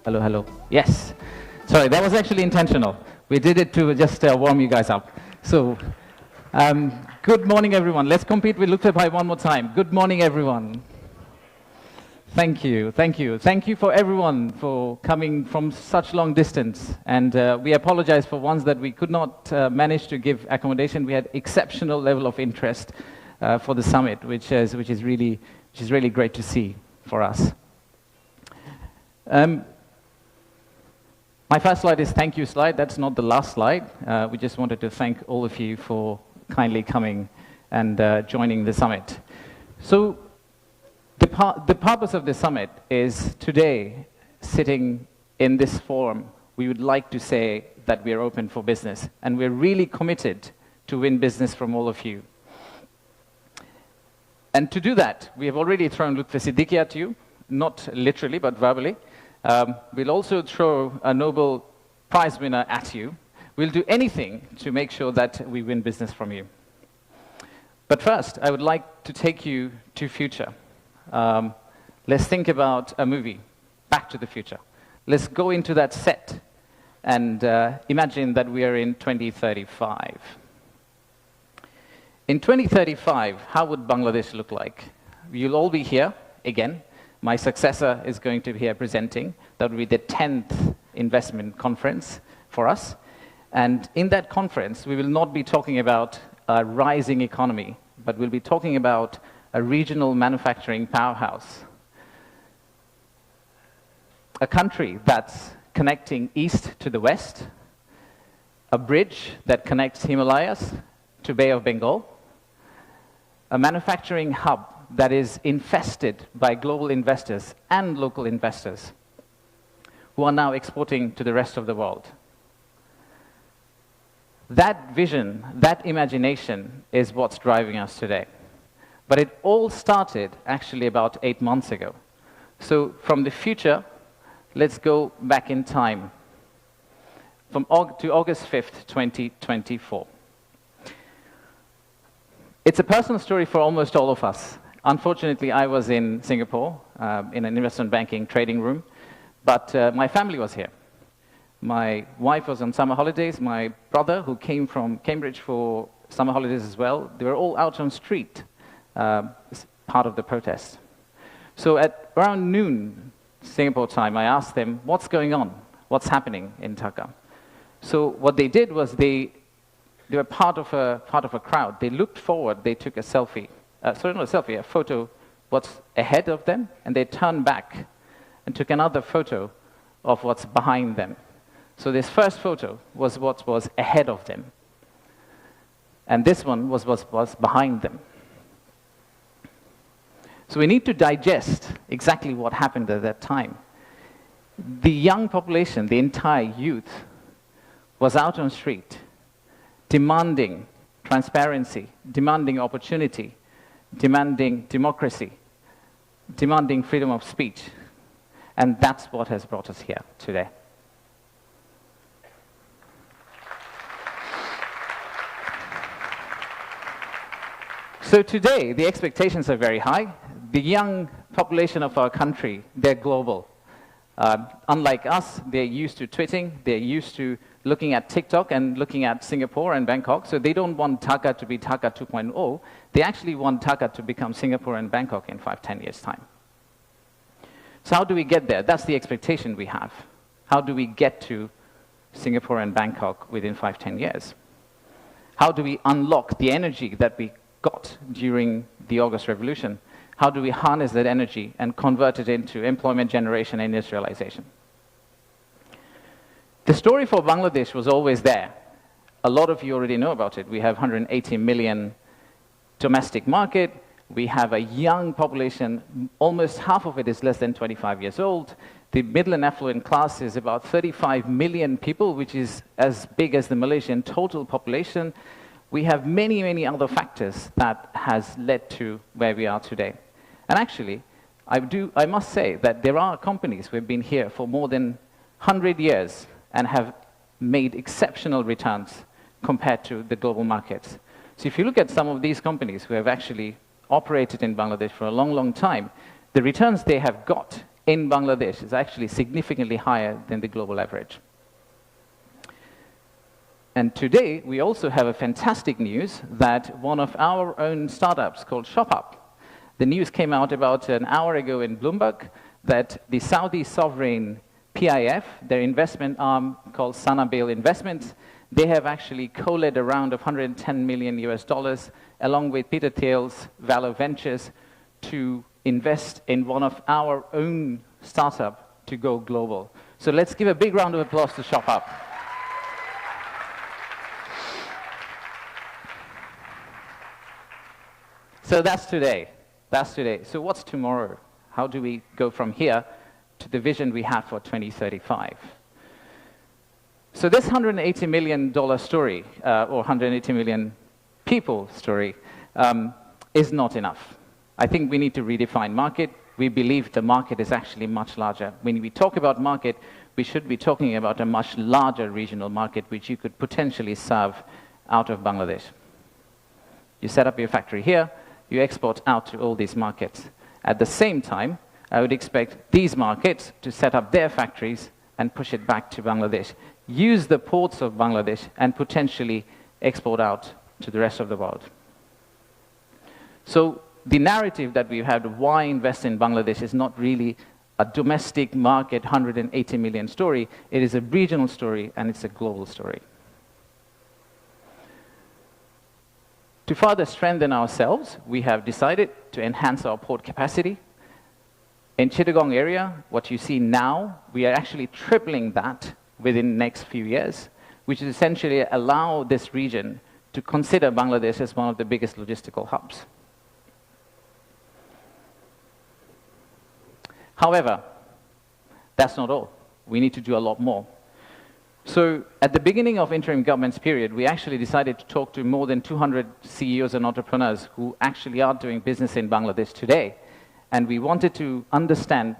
Hello, hello. Yes. Sorry, that was actually intentional. We did it to just warm you guys up. So, good morning, everyone. Let's compete with Luktebhai one more time. Good morning, everyone. Thank you, thank you. Thank you for everyone for coming from such long distance. And we apologize for ones that we could not manage to give accommodation. We had exceptional level of interest for the summit, which is really great to see for us. My first slide is thank you slide. That's not the last slide. We just wanted to thank all of you for kindly coming and joining the summit. So the purpose of the summit is today, sitting in this forum, we would like to say that we are open for business, and we're really committed to win business from all of you. And to do that, we have already thrown Lutfi at you, not literally, but verbally. We'll also throw a Nobel Prize winner at you. We'll do anything to make sure that we win business from you. But first, I would like to take you to future. Let's think about a movie, Back to the Future. Let's go into that set and imagine that we are in 2035. In 2035, how would Bangladesh look like? You'll all be here again. My successor is going to be here presenting. That will be the 10th investment conference for us. And in that conference, we will not be talking about a rising economy, but we'll be talking about a regional manufacturing powerhouse. A country that's connecting east to the west, a bridge that connects Himalayas to Bay of Bengal, a manufacturing hub that is infested by global investors and local investors who are now exporting to the rest of the world. That vision, that imagination is what's driving us today. But it all started actually about 8 months ago. So from the future, let's go back in time to August 5th, 2024. It's a personal story for almost all of us. Unfortunately, I was in Singapore in an investment banking trading room, but my family was here. My wife was on summer holidays. My brother, who came from Cambridge for summer holidays as well, they were all out on street as part of the protest. So at around noon Singapore time, I asked them, what's going on? What's happening in Dhaka? So what they did was they were part of a crowd. They looked forward, they took a selfie. Sorry, not a selfie, a photo what's ahead of them, and they turned back and took another photo of what's behind them. So this first photo was what was ahead of them, and this one was what was behind them. So we need to digest exactly what happened at that time. The young population, the entire youth, was out on the street, demanding transparency, demanding opportunity, demanding democracy, demanding freedom of speech. And that's what has brought us here today. So today, the expectations are very high. The young population of our country, they're global. Unlike us, they're used to tweeting, they're used to looking at TikTok and looking at Singapore and Bangkok. So they don't want Dhaka to be Dhaka 2.0. They actually want Dhaka to become Singapore and Bangkok in 5-10 years' time. So how do we get there? That's the expectation we have. How do we get to Singapore and Bangkok within 5-10 years? How do we unlock the energy that we got during the August Revolution? How do we harness that energy and convert it into employment generation and industrialization? The story for Bangladesh was always there. A lot of you already know about it. We have 180 million domestic market. We have a young population. Almost half of it is less than 25 years old. The middle and affluent class is about 35 million people, which is as big as the Malaysian total population. We have many, many other factors that has led to where we are today. And actually, I must say that there are companies who have been here for more than 100 years and have made exceptional returns compared to the global markets. So if you look at some of these companies who have actually operated in Bangladesh for a long, long time, the returns they have got in Bangladesh is actually significantly higher than the global average. And today, we also have a fantastic news that one of our own startups called ShopUp, the news came out about an hour ago in Bloomberg that the Saudi sovereign PIF, their investment arm called Sanabil Investments, they have actually co-led a round of $110 million US, along with Peter Thiel's Valor Ventures, to invest in one of our own startup to go global. So let's give a big round of applause to ShopUp. So that's today. That's today. So what's tomorrow? How do we go from here to the vision we have for 2035? So this $180 million story, or 180 million people story, is not enough. I think we need to redefine market. We believe the market is actually much larger. When we talk about market, we should be talking about a much larger regional market which you could potentially serve out of Bangladesh. You set up your factory here, you export out to all these markets. At the same time, I would expect these markets to set up their factories and push it back to Bangladesh. Use the ports of Bangladesh and potentially export out to the rest of the world. So the narrative that we've had, why invest in Bangladesh, is not really a domestic market 180 million story. It is a regional story and it's a global story. To further strengthen ourselves, we have decided to enhance our port capacity. In Chittagong area, what you see now, we are actually tripling that within the next few years, which is essentially allow this region to consider Bangladesh as one of the biggest logistical hubs. However, that's not all. We need to do a lot more. So at the beginning of interim government's period, we actually decided to talk to more than 200 CEOs and entrepreneurs who actually are doing business in Bangladesh today. And we wanted to understand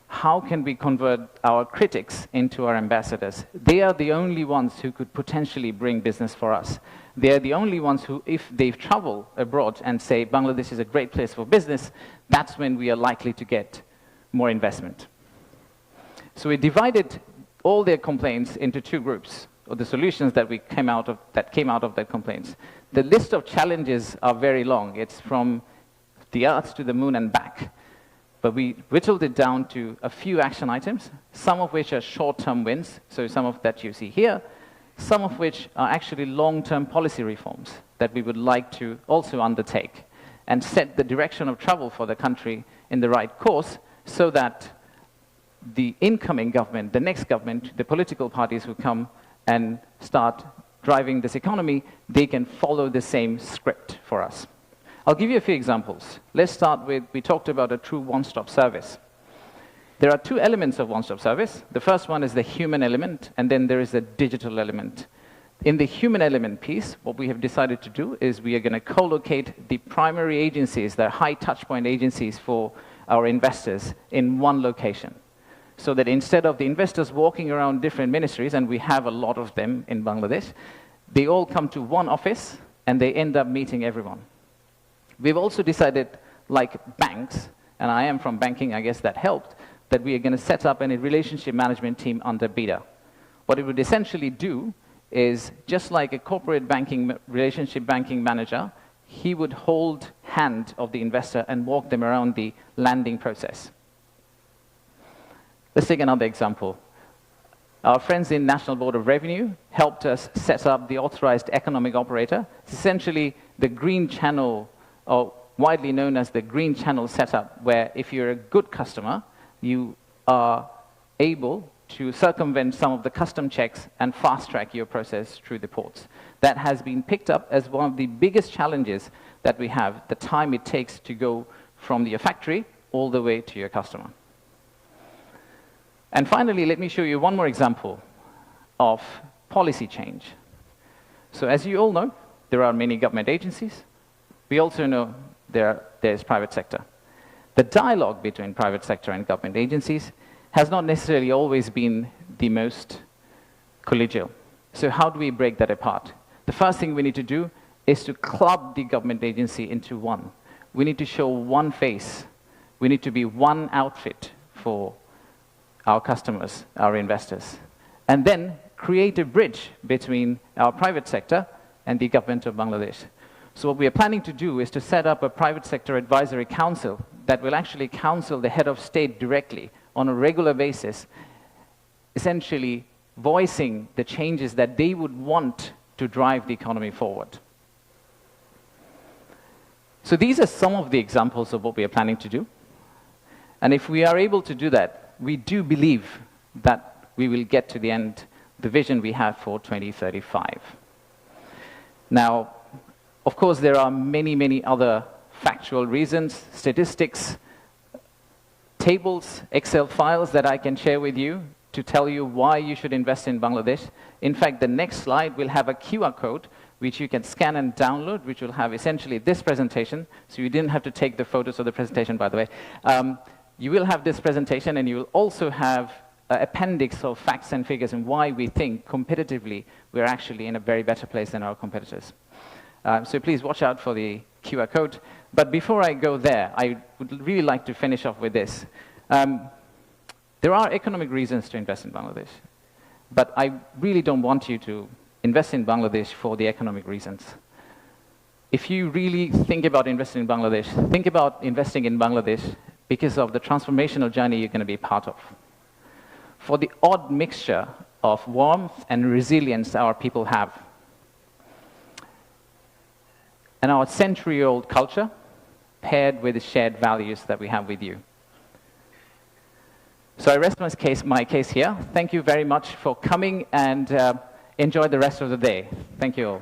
how can we convert our critics into our ambassadors. They are the only ones who could potentially bring business for us. They are the only ones who, if they travel abroad and say Bangladesh is a great place for business, that's when we are likely to get more investment. So we divided all their complaints into two groups, or the solutions that came out of their complaints. The list of challenges are very long. It's from the Earth to the moon and back. But we whittled it down to a few action items, some of which are short-term wins, so some of that you see here, some of which are actually long-term policy reforms that we would like to also undertake and set the direction of travel for the country in the right course so that the incoming government, the next government, the political parties who come and start driving this economy, they can follow the same script for us. I'll give you a few examples. Let's start with, we talked about a true one-stop service. There are two elements of one-stop service. The first one is the human element, and then there is a digital element. In the human element piece, what we have decided to do is we are going to co-locate the primary agencies, the high touchpoint agencies for our investors in one location. So that instead of the investors walking around different ministries, and we have a lot of them in Bangladesh, they all come to one office and they end up meeting everyone. We've also decided, like banks, and I am from banking, I guess that helped, that we are going to set up a relationship management team under BIDA. What it would essentially do is, just like a corporate banking, relationship banking manager, he would hold hand of the investor and walk them around the landing process. Let's take another example. Our friends in National Board of Revenue helped us set up the authorized economic operator. It's essentially the green channel, or widely known as the green channel setup, where if you're a good customer, you are able to circumvent some of the custom checks and fast-track your process through the ports. That has been picked up as one of the biggest challenges that we have, the time it takes to go from your factory all the way to your customer. And finally, let me show you one more example of policy change. So as you all know, there are many government agencies. We also know there's private sector. The dialogue between private sector and government agencies has not necessarily always been the most collegial. So how do we break that apart? The first thing we need to do is to club the government agency into one. We need to show one face. We need to be one outfit for our customers, our investors, and then create a bridge between our private sector and the government of Bangladesh. So what we are planning to do is to set up a private sector advisory council that will actually counsel the head of state directly on a regular basis, essentially voicing the changes that they would want to drive the economy forward. So these are some of the examples of what we are planning to do. And if we are able to do that, we do believe that we will get to the end, the vision we have for 2035. Now, of course, there are many, many other factual reasons, statistics, tables, Excel files that I can share with you to tell you why you should invest in Bangladesh. In fact, the next slide will have a QR code which you can scan and download, which will have essentially this presentation. So you didn't have to take the photos of the presentation, by the way. You will have this presentation, and you will also have an appendix of facts and figures and why we think competitively we're actually in a very better place than our competitors. So please watch out for the QR code. But before I go there, I would really like to finish off with this. There are economic reasons to invest in Bangladesh, but I really don't want you to invest in Bangladesh for the economic reasons. If you really think about investing in Bangladesh, think about investing in Bangladesh because of the transformational journey you're going to be part of. For the odd mixture of warmth and resilience our people have, and our century-old culture paired with the shared values that we have with you. So I rest my case here. Thank you very much for coming, and enjoy the rest of the day. Thank you all.